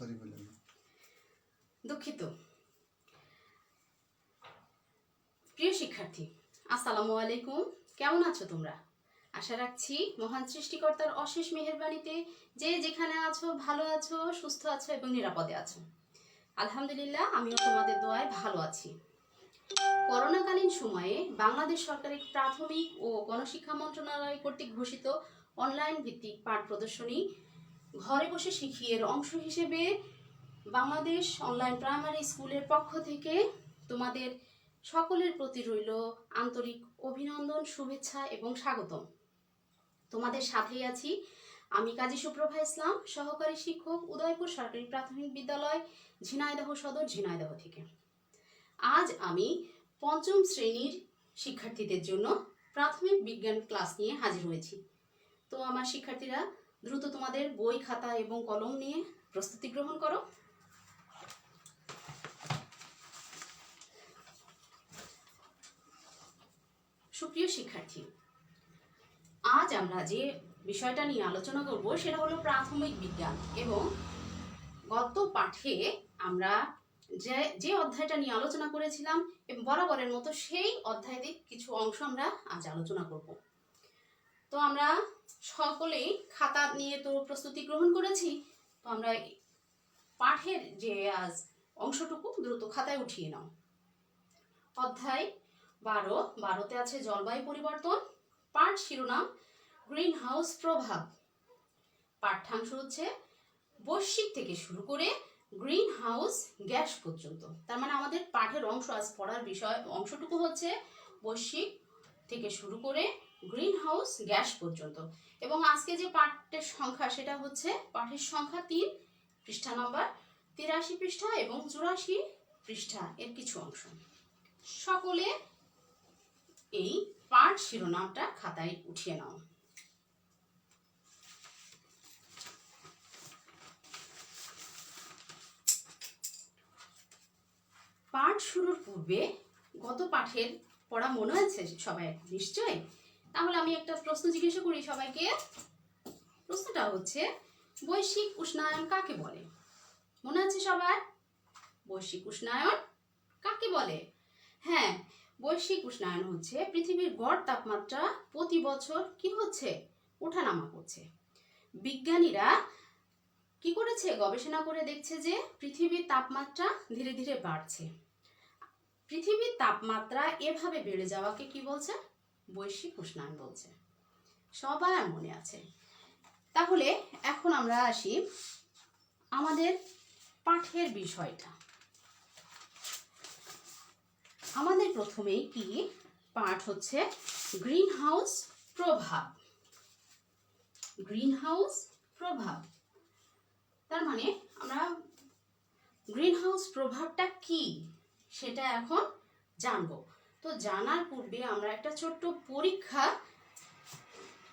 Sorry বলেন। দুঃখিত। প্রিয় শিক্ষার্থী, আসসালামু আলাইকুম। কেমন আছো তোমরা? আশা রাখছি মহান সৃষ্টিকর্তার অশেষ মেহেরবানিতে যে যেখানে আছো ভালো আছো, সুস্থ আছো এবং নিরাপদে আছো। আলহামদুলিল্লাহ, আমিও তোমাদের দোয়ায় ভালো আছি। করোনাকালীন সময়ে বাংলাদেশ সরকারের প্রাথমিক ও গণশিক্ষা মন্ত্রণালয় কর্তৃক ঘোষিত অনলাইন ভিত্তিক পাঠ প্রদর্শনী ঘরে বসে শিখি এর অংশ হিসেবে বাংলাদেশ অনলাইন প্রাইমারি স্কুলের পক্ষ থেকে তোমাদের সকলের প্রতি রইল আন্তরিক অভিনন্দন, শুভেচ্ছা এবং স্বাগতম। তোমাদের সাথেই আছি আমি কাজী সুপ্রভা ইসলাম, সহকারী শিক্ষক, উদয়পুর সরকারি প্রাথমিক বিদ্যালয়, ঝিনাইদহ সদর, ঝিনাইদহ থেকে। আজ আমি পঞ্চম শ্রেণীর শিক্ষার্থীদের জন্য প্রাথমিক বিজ্ঞান ক্লাস নিয়ে হাজির হয়েছি। তো আমার শিক্ষার্থীরা দ্রুত তোমাদের বই, খাতা এবং কলম নিয়ে প্রস্তুতি গ্রহণ করো। সুপ্রিয় শিক্ষার্থী, আজ আমরা যে বিষয়টা নিয়ে আলোচনা করব সেটা হলো প্রাথমিক বিজ্ঞান। এবং গত পাঠে আমরা যে অধ্যায়টা নিয়ে আলোচনা করেছিলাম এবং বরাবরের মতো সেই অধ্যায়ের কিছু অংশ আমরা আজ আলোচনা করব। তো আমরা সকলেই খাতা নিয়ে তো প্রস্তুতি গ্রহণ করেছি। তো আমরা পাঠের যে আজ অংশটুকু দ্রুত খাতায় উঠিয়ে নাও। অধ্যায় 12তে আছে জলবায়ু পরিবর্তন। পাঠ শিরোনাম গ্রিন হাউস প্রভাব। পাঠ্যাংশ হচ্ছে বৈশ্বিক থেকে শুরু করে গ্রিন হাউস গ্যাস পর্যন্ত। তার মানে আমাদের পাঠের অংশ, আজ পড়ার বিষয় অংশটুকু হচ্ছে বৈশ্বিক থেকে শুরু করে গ্রিন হাউস গ্যাস পর্যন্ত। এবং আজকে যে পাঠের সংখ্যা সেটা হচ্ছে পাঠের সংখ্যা 3, পৃষ্ঠা নম্বর 83 পৃষ্ঠা এবং 84 পৃষ্ঠা এর কিছু অংশ। সকলে এই পাঠ শিরোনামটা খাতায় উঠিয়ে নাও। পাঠ শুরুর পূর্বে গত পাঠের পড়া মনে আছে সবাই নিশ্চয়? তাহলে আমি একটা প্রশ্ন জিজ্ঞাসা করি সবাইকে। প্রশ্নটা হচ্ছে, বৈশ্বিক উষ্ণায়ন কাকে বলে? মনে আছে সবার? বৈশ্বিক উষ্ণায়ন কাকে বলে? হ্যাঁ, বৈশ্বিক উষ্ণায়ন হচ্ছে পৃথিবীর গড় তাপমাত্রা প্রতি বছর কি হচ্ছে? ওঠানামা করছে। বিজ্ঞানীরা কি করেছে? গবেষণা করে দেখছে যে পৃথিবীর তাপমাত্রা ধীরে ধীরে বাড়ছে। পৃথিবীর তাপমাত্রা এভাবে বেড়ে যাওয়াকে কি বলছে? বৈশ্বিক উষ্ণায়ন বলছে। সবার মনে আছে। তাহলে এখন আমরা আসি আমাদের পাঠের বিষয়টা। আমাদের প্রথমেই কি পাঠ হচ্ছে গ্রিন হাউস প্রভাব। গ্রিন হাউস প্রভাব তার মানে আমরা গ্রিন হাউস প্রভাবটা কি সেটা এখন জানবো। তো জানার পূর্বে আমরা একটা ছোট্ট পরীক্ষা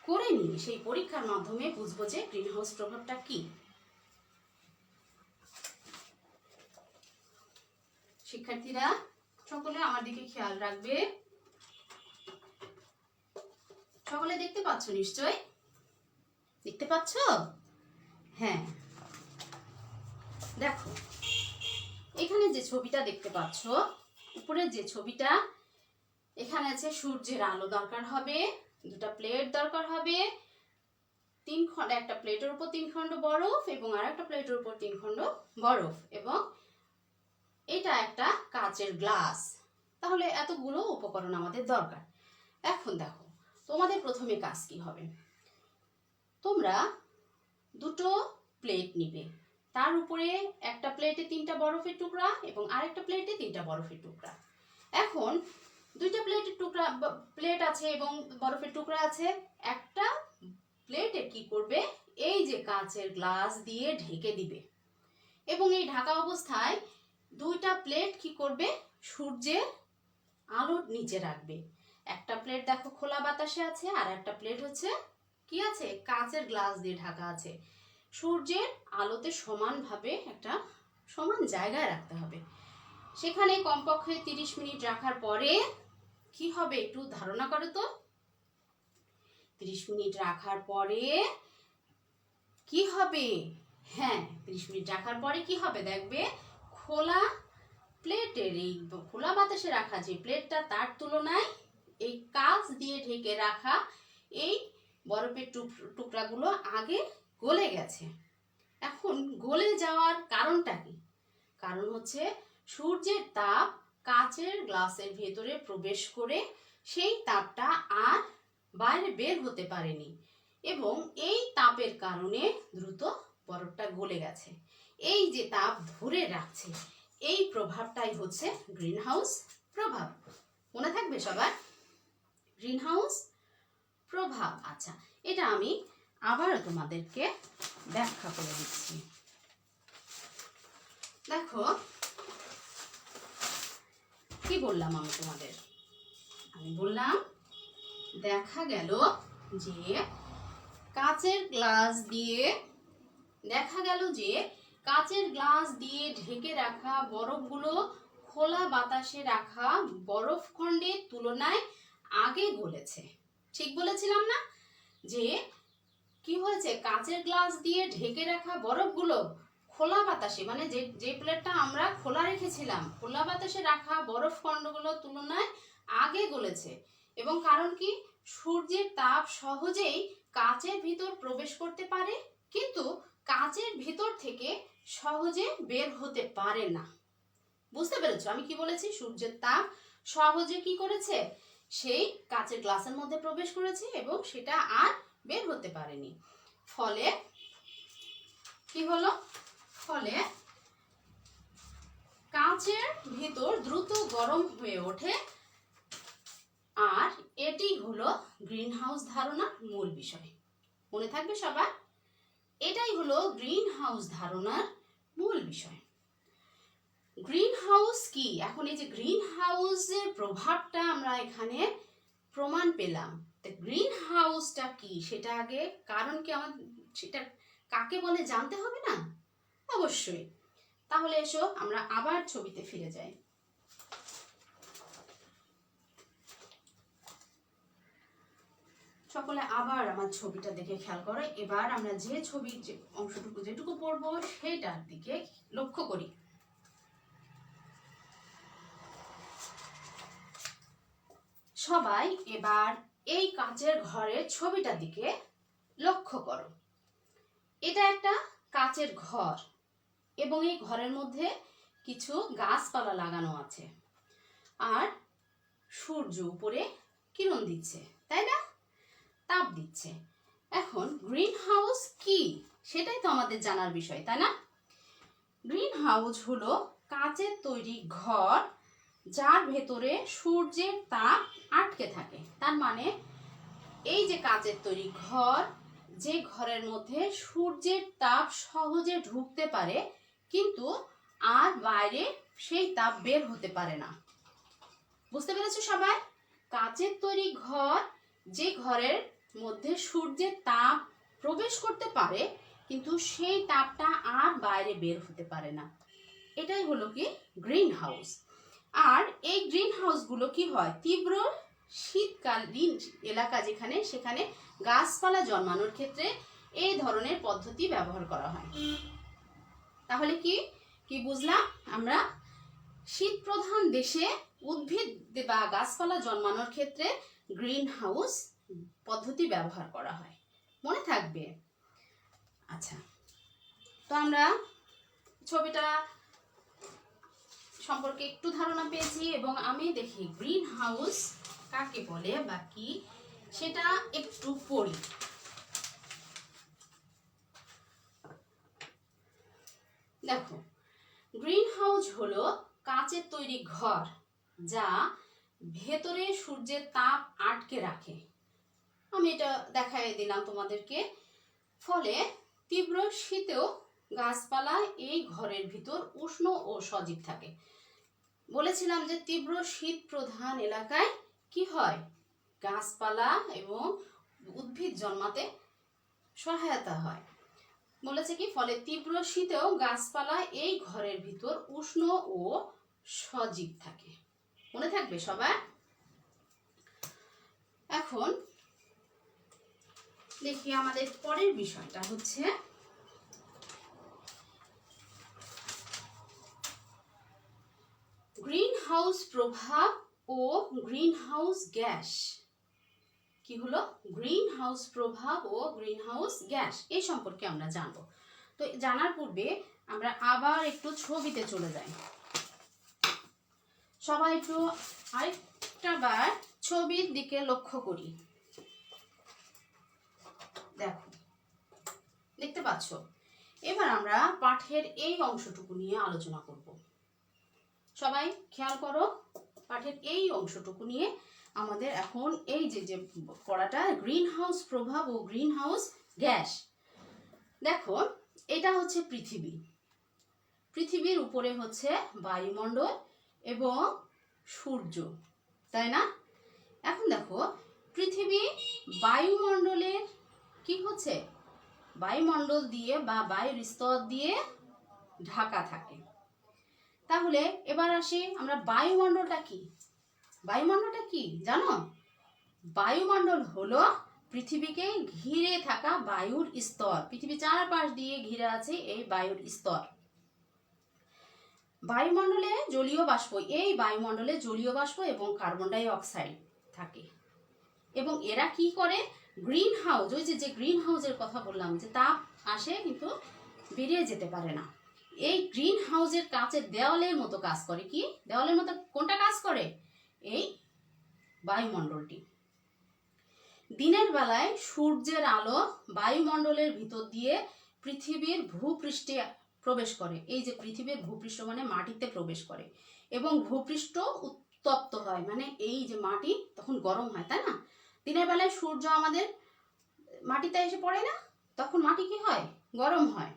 করে নিই। সেই পরীক্ষার মাধ্যমে বুঝবো যে গ্রিন হাউস প্রভাবটা কি। শিক্ষার্থীরা সকলে আমার দিকে খেয়াল রাখবে। সকলে দেখতে পাচ্ছ নিশ্চয়? দেখতে পাচ্ছ? হ্যাঁ, দেখো এখানে যে ছবিটা দেখতে পাচ্ছ, উপরে যে ছবিটা, এখানে আছে সূর্যের আলো দরকার হবে, দুটা প্লেট দরকার হবে, একটা প্লেটের উপর 3 খণ্ড বরফ এবং আর একটা প্লেটের উপর 3 খণ্ড বরফ, এবং এটা একটা কাচের গ্লাস। তাহলে এতগুলো উপকরণ আমাদের দরকার। এখন দেখো তোমাদের প্রথমে কাজ কি হবে। তোমরা দুটো প্লেট নিবে, তার উপরে একটা প্লেটে 3টা বরফের টুকরা এবং আরেকটা প্লেটে 3টা বরফের টুকরা। এখন দুইটা প্লেট আছে এবং বরফের টুকরা আছে। একটা প্লেটে কি করবে? এই যে কাচের গ্লাস দিয়ে ঢেকে দিবে এবং এই ঢাকা অবস্থায় দুইটা প্লেট কি করবে? সূর্যের আলোর নিচে রাখবে। একটা প্লেট দেখো খোলা বাতাসে আছে, আর একটা প্লেট হচ্ছে কি আছে? কাচের গ্লাস দিয়ে ঢাকা আছে। সূর্যের আলোতে সমানভাবে একটা সমান জায়গায় রাখতে হবে। সেখানে কমপক্ষে 30 মিনিট রাখার পরে কি হবে একটু ধারণা করো তো। 30 মিনিট রাখার পরে কি হবে? হ্যাঁ 30 মিনিট রাখার পরে কি হবে দেখবে, খোলা প্লেটের এই খোলা বাতাসে রাখা যে প্লেটটা তার তুলনায় এই কাঁচ দিয়ে ঢেকে রাখা এই বরফের টুকরাগুলো আগে গলে গেছে। এখন গলে যাওয়ার কারণটা কি? কারণ হচ্ছে সূর্যের তাপ কাঁচের গ্লাসের ভেতরে প্রবেশ করে সেই তাপটা আর বাইরে বের হতে পারেনি এবং এই তাপের কারণে দ্রুত বরফটা গলে গেছে। এই যে তাপ ধরে রাখছে এই প্রভাবটাই হচ্ছে গ্রিন হাউস প্রভাব। মনে থাকবে সবার, গ্রিন হাউস প্রভাব। আচ্ছা, এটা আমি আবারও তোমাদেরকে ব্যাখ্যা করে দিচ্ছি। দেখো কি বললাম আমি বললাম দেখা গেল যে কাচের গ্লাস দিয়ে ঢেকে রাখা বরফগুলো খোলা বাতাসে রাখা বরফ খণ্ডের তুলনায় আগে গলেছে। ঠিক বলেছিলাম না যে কি হয়েছে, কাচের গ্লাস দিয়ে ঢেকে রাখা বরফগুলো খোলা বাতাসে, মানে যে প্লেটটা আমরা খোলা রেখেছিলাম, খোলা বাতাসে রাখা বরফ খণ্ডগুলোর তুলনায় আগে গলেছে। এবং কারণ কি, সূর্যের তাপ সহজেই কাচের ভিতর প্রবেশ করতে পারে কিন্তু কাচের ভিতর থেকে সহজে বের হতে পারে না। বুঝতে পেরেছো আমি কি বলেছি? সূর্যের তাপ সহজে কি করেছে, সেই কাচের গ্লাসের মধ্যে প্রবেশ করেছে এবং সেটা আর বের হতে পারেনি। ফলে কি হলো, ফলে কাচের ভিতর দ্রুত গরম হয়ে ওঠে। আর এটি হলো গ্রিন হাউস ধারণার মূল বিষয়। মনে থাকবে সবার, এটাই হলো গ্রিন হাউস ধারণার মূল বিষয়। গ্রিন হাউস কি? এখন এই যে গ্রিন হাউসের প্রভাবটা আমরা এখানে প্রমাণ পেলাম। গ্রিন হাউসটা কি সেটা আগে, কারণ কি আমার সেটা কাকে বলে জানতে হবে না? অবশ্যই। তাহলে এসো আমরা আবার ছবিতে ফিরে যাই। সকলে আবার আমার ছবিটা দেখে খেয়াল করো। এবার আমরা যে ছবির যে অংশটুকু যেটুকু পড়বো সেটার দিকে লক্ষ্য করি। সবাই এবার এই কাচের ঘরের ছবিটার দিকে লক্ষ্য করো। এটা একটা কাচের ঘর এবং এই ঘরের মধ্যে কিছু গাছপালা লাগানো আছে আর সূর্য উপরে কিরণ দিচ্ছে, তাই না? তাপ দিচ্ছে। এখন গ্রিন হাউস কি সেটাই তো আমাদের জানার বিষয়, তাই না? গ্রিন হাউস হলো কাচের তৈরি ঘর যার ভেতরে সূর্যের তাপ আটকে থাকে। তার মানে এই যে কাচের তৈরি ঘর, যে ঘরের মধ্যে সূর্যের তাপ সহজে ঢুকতে পারে কিন্তু আর বাইরে সেই তাপ বের হতে পারে না। বুঝতে পেরেছো সবাই? কাচের তৈরি ঘর, যে ঘরের মধ্যে সূর্যের তাপ প্রবেশ করতে পারে কিন্তু সেই তাপটা আর বাইরে বের হতে পারে না, এটাই হলো কি গ্রিন হাউস। আর এই গ্রিন হাউসগুলো কি হয়, তীব্র শীতকালীন এলাকা যেখানে, সেখানে গাছপালা জন্মানোর ক্ষেত্রে এই ধরনের পদ্ধতি ব্যবহার করা হয়। তাহলে কি কি বুঝলাম আমরা? শীত প্রধান দেশে উদ্ভিদ বা গাছপালা জন্মানোর ক্ষেত্রে গ্রিন হাউস পদ্ধতি ব্যবহার করা হয়। মনে থাকবে। আচ্ছা, তো আমরা ছবিটা সম্পর্কে একটু ধারণা পেয়েছি এবং আমি দেখি গ্রিন হাউস কাকে বলে বা কি সেটা একটু পড়ি। দেখো, গ্রিন হাউস হলো কাচের তৈরি ঘর যা ভেতরে সূর্যের তাপ আটকে রাখে। আমি এটা দেখাই দিলাম তোমাদেরকে। ফলে তীব্র শীতেও গাছপালা এই ঘরের ভিতর উষ্ণ ও সজীব থাকে। বলেছিলাম যে তীব্র শীত প্রধান এলাকায় কি হয়, গাছপালা এবং উদ্ভিদ জন্মাতে সহায়তা হয়। বলেছে কি, ফলে তীব্র শীতেও গাছপালা এই ঘরের ভিতর উষ্ণ ও সজীব থাকে। মনে থাকবে সবার? এখন দেখি আমাদের পরের বিষয়টা হচ্ছে হাউস প্রভাব ও গ্রিন হাউস গ্যাস। কি হলো? গ্রিন হাউস প্রভাব ও গ্রিন হাউস গ্যাস, এই সম্পর্কে আমরা জানবো। তো জানার পূর্বে আমরা আবার একটু ছবিতে চলে যাই। সবাই একটু আরেকটা বার ছবির দিকে লক্ষ্য করি। দেখো, দেখতে পাচ্ছ? এবার আমরা পাঠের এই অংশটুকু নিয়ে আলোচনা করব। সবাই খেয়াল করো, পাঠের এই অংশটুকু নিয়ে আমাদের এখন এই যে পড়াটা গ্রিন হাউস প্রভাব ও গ্রিন হাউস গ্যাস। দেখো, এটা হচ্ছে পৃথিবী। পৃথিবীর উপরে হচ্ছে বায়ুমণ্ডল এবং সূর্য, তাই না? এখন দেখো, পৃথিবী বায়ুমণ্ডলের কি হচ্ছে, বায়ুমণ্ডল দিয়ে বা বায়ুর স্তর দিয়ে ঢাকা থাকে। তাহলে এবার আসি আমরা, বায়ুমণ্ডলটা কি? বায়ুমণ্ডলটা কি জানো? বায়ুমণ্ডল হলো পৃথিবীকে ঘিরে থাকা বায়ুর স্তর। পৃথিবী চারপাশ দিয়ে ঘিরে আছে এই বায়ুর স্তর। বায়ুমণ্ডলে জলীয় বাষ্প, এই বায়ুমণ্ডলে জলীয় বাষ্প এবং কার্বন ডাই অক্সাইড থাকে। এবং এরা কি করে? গ্রিন হাউস, ওই যে গ্রিন হাউসের কথা বললাম, যে তাপ আসে কিন্তু বেরিয়ে যেতে পারে না, এই গ্রিন হাউসের কাচের দেওয়ালের মতো কাজ করে। কি দেওয়ালের মতো? কোনটা কাজ করে? এই বায়ুমণ্ডলটি। দিনের বেলায় সূর্যের আলো বায়ুমণ্ডলের ভিতর দিয়ে পৃথিবীর ভূপৃষ্ঠে প্রবেশ করে। এই যে পৃথিবীর ভূপৃষ্ঠ মানে মাটিতে প্রবেশ করে এবং ভূপৃষ্ঠ উত্তপ্ত হয়, মানে এই যে মাটি তখন গরম হয়, তাই না? দিনের বেলায় সূর্য আমাদের মাটিতে এসে পড়ে না, তখন মাটি কি হয়? গরম হয়।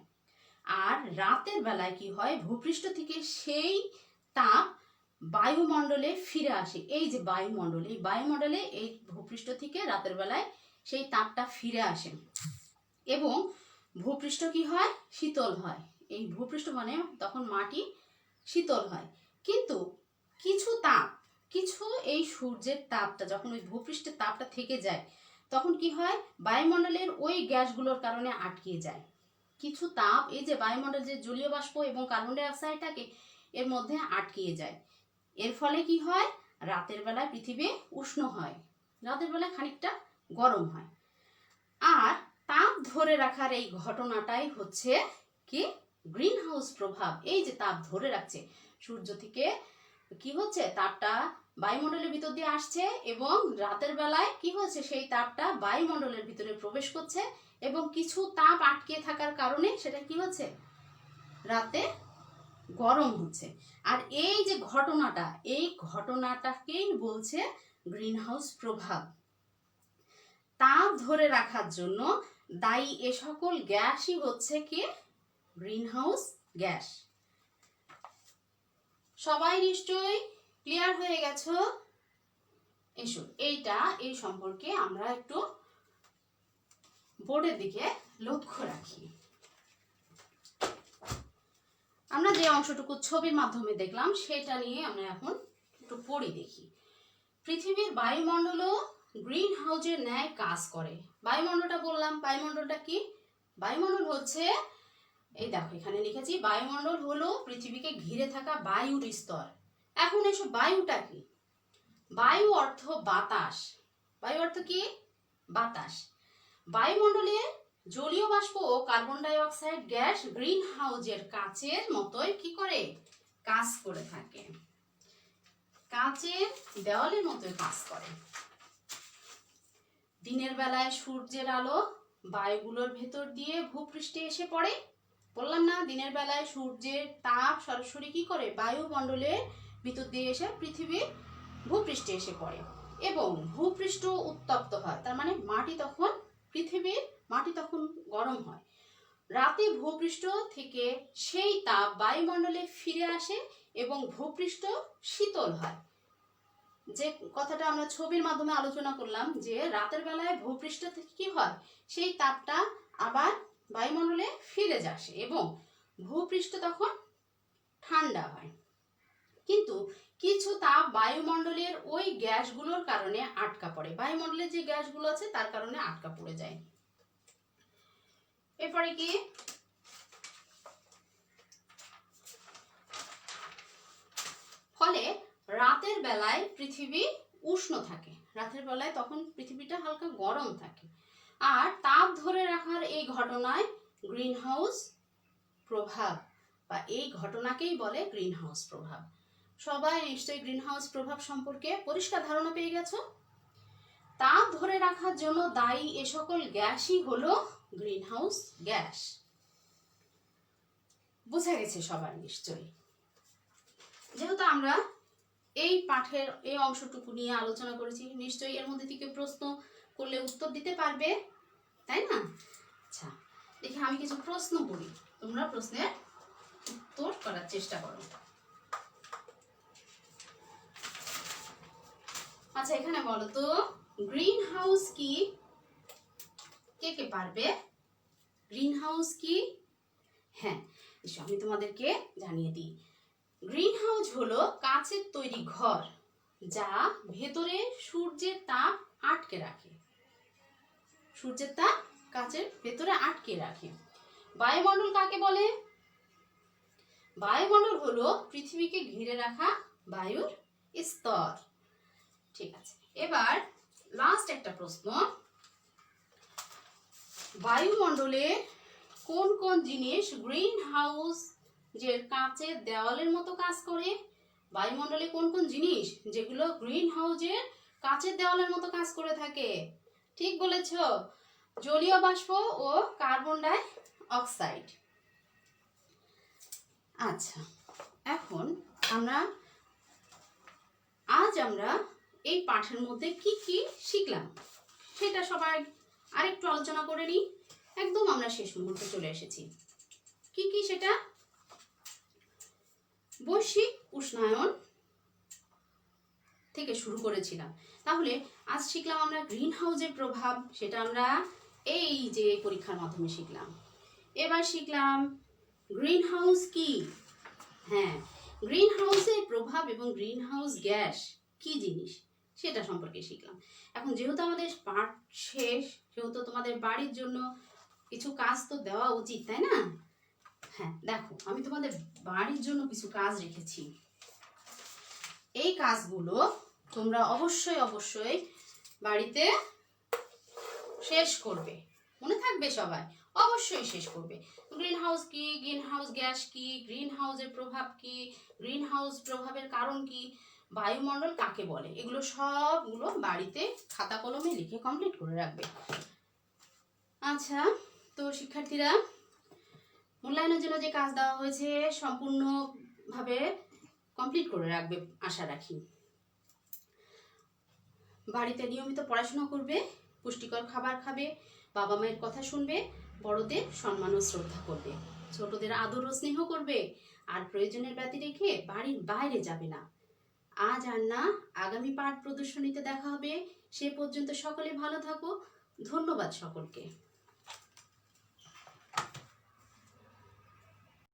আর রাতের বেলায় কি হয়? ভূপৃষ্ঠ থেকে সেই তাপ বায়ুমণ্ডলে ফিরে আসে। এই যে বায়ুমণ্ডল, এই বায়ুমণ্ডলে এই ভূপৃষ্ঠ থেকে রাতের বেলায় সেই তাপটা ফিরে আসে এবং ভূপৃষ্ঠ কি হয়? শীতল হয়। এই ভূপৃষ্ঠ মানে তখন মাটি শীতল হয়। কিন্তু কিছু তাপ, কিছু এই সূর্যের তাপটা যখন ওই ভূপৃষ্ঠের তাপটা থেকে যায়, তখন কি হয়? বায়ুমণ্ডলের ওই গ্যাসগুলোর কারণে আটকে যায়। কিছু তাপ এই যে বায়ুমণ্ডলের যে জলীয় বাষ্প এবং কার্বন ডাই অক্সাইড থাকে, এর মধ্যে আটকে যায়। এর ফলে কি হয়? রাতের বেলায় পৃথিবী উষ্ণ হয়, রাতের বেলায় খানিকটা গরম হয়। আর তাপ ধরে রাখার এই ঘটনাটাই হচ্ছে কি? গ্রিন হাউস প্রভাব। এই যে তাপ ধরে রাখছে, সূর্য থেকে কি হচ্ছে? তাপটা বায়ুমণ্ডলের ভিতর দিয়ে আসছে এবং রাতের বেলায় কি হচ্ছে? সেই তাপটা বায়ুমণ্ডলের ভিতরে প্রবেশ করছে এবং কিছু তাপ আটকে থাকার কারণে সেটা কি হচ্ছে? রাতে গরম হচ্ছে। আর এই যে ঘটনাটা, এই ঘটনাটাকেই বলছে গ্রিন হাউস প্রভাব। তাপ ধরে রাখার জন্য দায়ী এ সকল গ্যাসই হচ্ছে কি? Green house gas. সবাই নিশ্চয়ই ক্লিয়ার হয়ে গেছো? এসো এইটা, এই সম্পর্কে আমরা একটু বোর্ডের দিকে লক্ষ্য রাখি। আমরা যে অংশটুকু ছবির মাধ্যমে দেখলাম সেটা নিয়ে আমরা এখন একটু পড়ি, দেখি। পৃথিবীর বায়ুমণ্ডলও গ্রিন হাউসের ন্যায় কাজ করে। বায়ুমণ্ডলটা বললাম, বায়ুমণ্ডলটা কি? বায়ুমণ্ডল হচ্ছে, এই দেখো এখানে লিখেছি, বায়ুমণ্ডল হলো পৃথিবীকে ঘিরে থাকা বায়ুর স্তর। এখন এসব বায়ুটা কি? বায়ু অর্থ বাতাস। বায়ু অর্থ কি? বাতাস। বায়ুমণ্ডলে জলীয় বাষ্প ও carbon die oxide gas green হাউসের কাচের মতোই কি করে? কাজ করে থাকে। কাচের দেওয়ালের মতোই কাজ করে। দিনের বেলায় সূর্যের আলো বায়ুগুলোর ভেতর দিয়ে ভূপৃষ্ঠে এসে পড়ে। বললাম না, দিনের বেলায় সূর্যের তাপ সরাসরি কি করে? বায়ুমণ্ডলের ভিতর দিয়ে এসে পৃথিবীর ভূপৃষ্ঠে এসে পড়ে এবং ভূপৃষ্ঠ উত্তপ্ত হয়। তার মানে মাটি তখন, পৃথিবীর মাটি তখন গরম হয়। রাতে ভূপৃষ্ঠ থেকে সেই তাপ বায়ুমণ্ডলে ফিরে আসে এবং ভূপৃষ্ঠ শীতল হয়। যে কথাটা আমরা ছবির মাধ্যমে আলোচনা করলাম, যে রাতের বেলায় ভূপৃষ্ঠ থেকে কি হয়? সেই তাপটা আবার বায়ুমণ্ডলে ফিরে আসে এবং ভূপৃষ্ঠ তখন ঠান্ডা হয়। কিন্তু কিছু তাপ বায়ুমণ্ডলের ওই গ্যাসগুলোর কারণে আটকা পড়ে। বায়ুমণ্ডলে যে গ্যাসগুলো আছে তার কারণে আটকা পড়ে যায়। এরপরে কি? ফলে রাতের বেলায় পৃথিবী উষ্ণ থাকে, রাতের বেলায় তখন পৃথিবীটা হালকা গরম থাকে, আর তাপ ধরে রাখার এই ঘটনায় গ্রিন হাউস প্রভাব বা এই ঘটনাকেই বলে গ্রিন হাউস প্রভাব। সবাই নিশ্চয়ই গ্রিন হাউস প্রভাব সম্পর্কে পরিষ্কার ধারণা পেয়ে গেছো। তাপ ধরে রাখার জন্য দায়ী এ সকল গ্যাসই হলো গ্রিন হাউস গ্যাস। বুঝে গেছে সবার নিশ্চয়ই। যেহেতু আমরা এই পাঠের এই অংশটুকু নিয়ে আলোচনা করেছি, নিশ্চয়ই এর মধ্যে থেকে প্রশ্ন করলে উত্তর দিতে পারবে, তাই না? আচ্ছা, দেখি আমি কিছু প্রশ্ন করি, তোমরা প্রশ্নের উত্তর করার চেষ্টা করো। আচ্ছা, এখানে বলো তো গ্রিন হাউস কি? কে কে পারবে? গ্রিন হাউস কি? হ্যাঁ, আমি তোমাদেরকে জানিয়ে দিই। গ্রিন হাউস হলো কাচের তৈরি ঘর যা ভেতরে সূর্যের তাপ আটকে রাখে। সূর্যের তাপ কাচের ভেতরে আটকে রাখে। বায়ুমণ্ডল কাকে বলে? বায়ুমণ্ডল হলো পৃথিবীকে ঘিরে রাখা বায়ুর স্তর। ঠিক আছে, এবার লাস্ট একটা প্রশ্ন। বায়ুমণ্ডলে কোন কোন জিনিস গ্রিন হাউস যে কাঁচের দেওয়ালের মতো কাজ করে? বায়ুমণ্ডলে কোন কোন জিনিস যেগুলো গ্রিন হাউসের কাঁচের দেওয়ালের মতো কাজ করে থাকে? ঠিক বলেছ, জলীয় বাষ্প ও কার্বন ডাই অক্সাইড। আচ্ছা, এখন আজ আমরা এই পাঠের মধ্যে কি কি শিখলাম সেটা সবাই আরেকটু আলোচনা করে নিই। একদম আমরা শেষ মুহূর্তে চলে এসেছি। কি কি সেটা? বৈশ্বিক উষ্ণায়ন থেকে শুরু করেছিলাম, তাহলে আজ শিখলাম আমরা গ্রিন হাউসের প্রভাব, সেটা আমরা এই যে পরীক্ষার মাধ্যমে শিখলাম। এবার শিখলাম গ্রিন হাউস কি। হ্যাঁ, গ্রিন হাউসের প্রভাব এবং গ্রিন হাউস গ্যাস কি জিনিস সেটা সম্পর্কে শিখলাম। এখন যেহেতু আমাদের পাঠ শেষ, সেহেতু তোমাদের বাড়ির জন্য কিছু কাজ তো দেওয়া উচিত, তাই না? হ্যাঁ, দেখো আমি তোমাদের বাড়ির জন্য কিছু কাজ রেখেছি। এই কাজগুলো তোমরা অবশ্যই বাড়িতে শেষ করবে, মনে থাকবে সবাই অবশ্যই শেষ করবে। গ্রিন হাউস কি, গ্রিন হাউস গ্যাস কি, গ্রিন হাউসের প্রভাব কি, গ্রিন হাউস প্রভাবের কারণ কি, বায়ুমণ্ডল কাকে বলে, এগুলো সবগুলো বাড়িতে খাতা কলমে লিখে কমপ্লিট করে রাখবে। আচ্ছা, তো শিক্ষার্থীরা মূল্যায়নের জন্য যে কাজ দেওয়া হয়েছে সম্পূর্ণভাবে কমপ্লিট করে রাখবে আশা রাখি। বাড়িতে নিয়মিত পড়াশোনা করবে, পুষ্টিকর খাবার খাবে, বাবা মায়ের কথা শুনবে, বড়দের সম্মান ও শ্রদ্ধা করবে, ছোটদের আদর ও স্নেহ করবে, আর প্রয়োজনের ব্যতি রেখে বাড়ির বাইরে যাবে না। আজ আর না, আগামী পাঠ প্রদর্শনীতে দেখা হবে। সে পর্যন্ত সকলে ভালো থাকো। ধন্যবাদ সকলকে।